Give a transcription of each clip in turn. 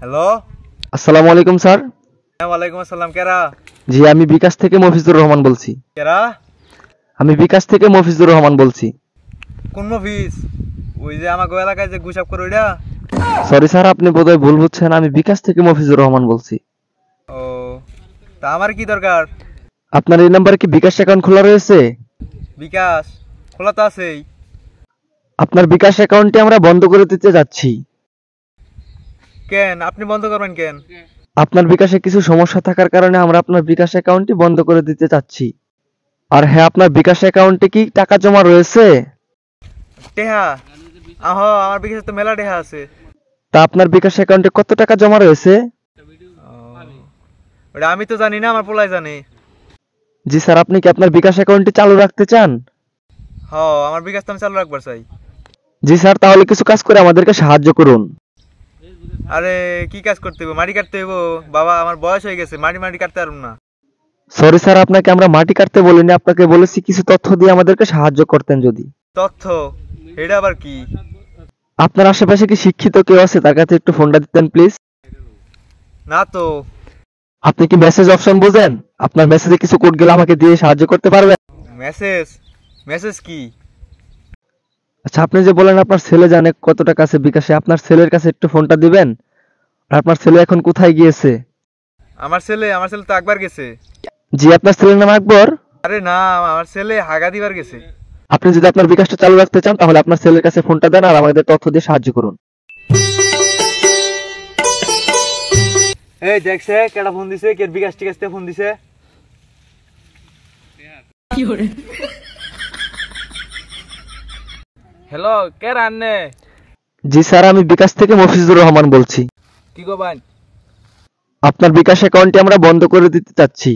Hello. আসসালামু আলাইকুম sir. ওয়ালাইকুম আসসালাম। কেরা? জি আমি বিকাশ থেকে মফিজুর রহমান বলছি। কেরা? আমি বিকাশ থেকে মফিজুর রহমান বলছি। কোন মফিজ? ওই যে আমাকে এলাকায় যে গুসাপ করে ওইটা? সরি স্যার, আপনি বোধহয় ভুল বুঝছেন। আমি বিকাশ থেকে মফিজুর রহমান বলছি। ও, তা আমার কি দরকার? আপনার এই নাম্বারে কি বিকাশ অ্যাকাউন্ট খোলা রয়েছে? বিকাশ খোলা তো আছেই। আপনার বিকাশ অ্যাকাউন্টটি আমরা বন্ধ করে দিতে যাচ্ছি। কেন আপনি বন্ধ করবেন কেন? আপনার বিকাশে কিছু সমস্যা থাকার কারণে আমরা আপনার বিকাশ অ্যাকাউন্টটি বন্ধ করে দিতে চাচ্ছি। আর হ্যাঁ, আপনার বিকাশ অ্যাকাউন্টে কি টাকা জমা রয়েছে? টেহা? আমার বিকাশে তো মেলা টেহা আছে। তা আপনার বিকাশ অ্যাকাউন্টে কত টাকা জমা রয়েছে? ও, ওটা আমি তো জানি না, আমার পোলাই জানে। জি স্যার, আপনি কি আপনার বিকাশ অ্যাকাউন্টটি চালু রাখতে চান? আমার বিকাশ তো আমি চালু রাখবার চাই। জি স্যার, তাহলে কিছু কাজ করে আমাদেরকে সাহায্য করুন। আরে কি কাজ করতে হইব? মাটি কাটতে হইব। বাবা আমার বয়স হয়ে গেছে, মাটি মাটি কাটতে পারবো না। সরি স্যার, আপনাকে আমরা মাটি কাটতে বলিনি, আপনাকে বলেছি কিছু তথ্য দিয়ে আমাদেরকে সাহায্য করতেন যদি। তথ্য? এটা আবার কি? আপনার আশেপাশে কি শিক্ষিত কেউ আছে? তার কাছে একটু ফোনটা দিতেন প্লিজ। না তো। আপনি কি মেসেজ অপশন বোঝেন? আপনার মেসেজে কিছু কোড গেলে আমাকে দিয়ে সাহায্য করতে পারবেন? মেসেজ? মেসেজ কি? আচ্ছা, আপনি যে বলেন আপনার ছেলে জানে কত টাকা আছে বিকাশে, আপনার ছেলের কাছে একটু ফোনটা দিবেন। আর আপনার ছেলে এখন কোথায় গিয়েছে? আমার ছেলে তো একবার গেছে। জি, আপনার ছেলের নাম আকবর? আরে না, আমার ছেলে হাগা দিবার গেছে। আপনি যদি আপনার বিকাশটা চালু রাখতে চান তাহলে আপনার ছেলের কাছে ফোনটা দেন আর আমাদের তথ্য দিয়ে সাহায্য করুন। এই দেখছে কেডা ফোন দিছে, কে বিকাশ টিকাশ থেকে ফোন দিছে? হ্যালো, কে রান্নে? জি স্যার, আমি বিকাশ থেকে মফিজুর রহমান বলছি। কি গো বাইন? আপনার বিকাশ অ্যাকাউন্টটি আমরা বন্ধ করে দিতে চাচ্ছি।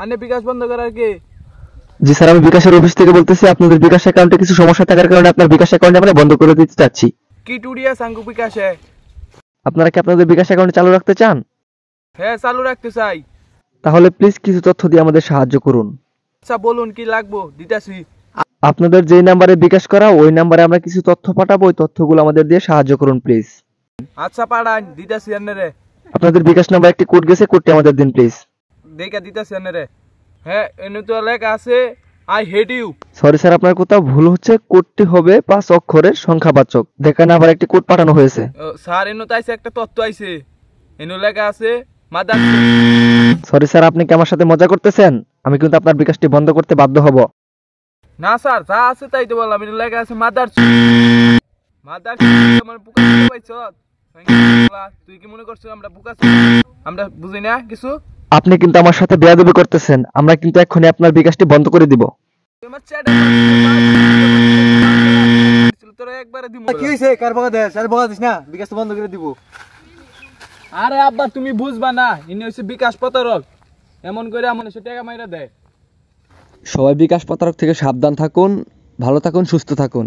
আনে বিকাশ বন্ধ করার কি? জি স্যার, আমি বিকাশের অফিস থেকে বলতেছি। আপনাদের বিকাশ অ্যাকাউন্টে কিছু সমস্যা থাকার কারণে আপনার বিকাশ অ্যাকাউন্ট আমরা বন্ধ করে দিতে চাচ্ছি। কি টুডিয়া সাঙ্গু বিকাশে? আপনারা কি আপনাদের বিকাশ অ্যাকাউন্ট চালু রাখতে চান? হ্যাঁ চালু রাখতে চাই। তাহলে প্লিজ কিছু তথ্য দিয়ে আমাদের সাহায্য করুন। আচ্ছা বলুন কি লাগবো, দিতাছি। আপনাদের যেই নাম্বারে বিকাশ করা ওই নাম্বারে আমরা কিছু তথ্য পাঠাবো, ওই তথ্যগুলো আমাদের দিয়ে সাহায্য করুন প্লিজ। আচ্ছা পাড়ান, দিতাছি আন্নে রে। আপনাদের বিকাশ নাম্বার একটি কোড গেছে, কোডটি আমাদের দিন প্লিজ। দেখা দিতাছি আন্নে রে। হ্যাঁ এনে তো লেখা আছে I hate you. Sorry sir, আপনার কোথাও ভুল হচ্ছে। কোডটি হবে 5 অক্ষরের সংখ্যাবাচক। দেখেন আবার একটি কোড পাঠানো হয়েছে। স্যার এনে তো আইছে একটা তথ্য আইছে। এনে লেখা আছে মাদার। সরি স্যার, আপনি কি আমার সাথে মজা করতেছেন? আমি কিন্তু আপনার বিকাশটি বন্ধ করতে বাধ্য হব। না স্যার, যা আছে তাই তো বললাম। এনে লেখা আছে মাদার। মাদার আমার বুকা পাইছ? তুই কি মনে করছিস আমরা বুকা? আমরা বুঝি না কিছু। আপনি কিন্তু আমার সাথে বেয়াদবি করতেছেন। আমরা কিন্তু এক্ষুনি আপনার বিকাশটি বন্ধ করে দিব। তোমার চ্যাটে তোরা একবারে দিমু। কি হইছে? কার বকা দেস? আর বকা দিস না, বিকাশ তো বন্ধ করে দিব। আরে আব্বা তুমি বুঝবা না, ইনি হইছে বিকাশ প্রতারক। এমন করে এমন এসে টাকা মাইরা দেয়। সবাই বিকাশ প্রতারক থেকে সাবধান থাকুন। ভালো থাকুন, সুস্থ থাকুন।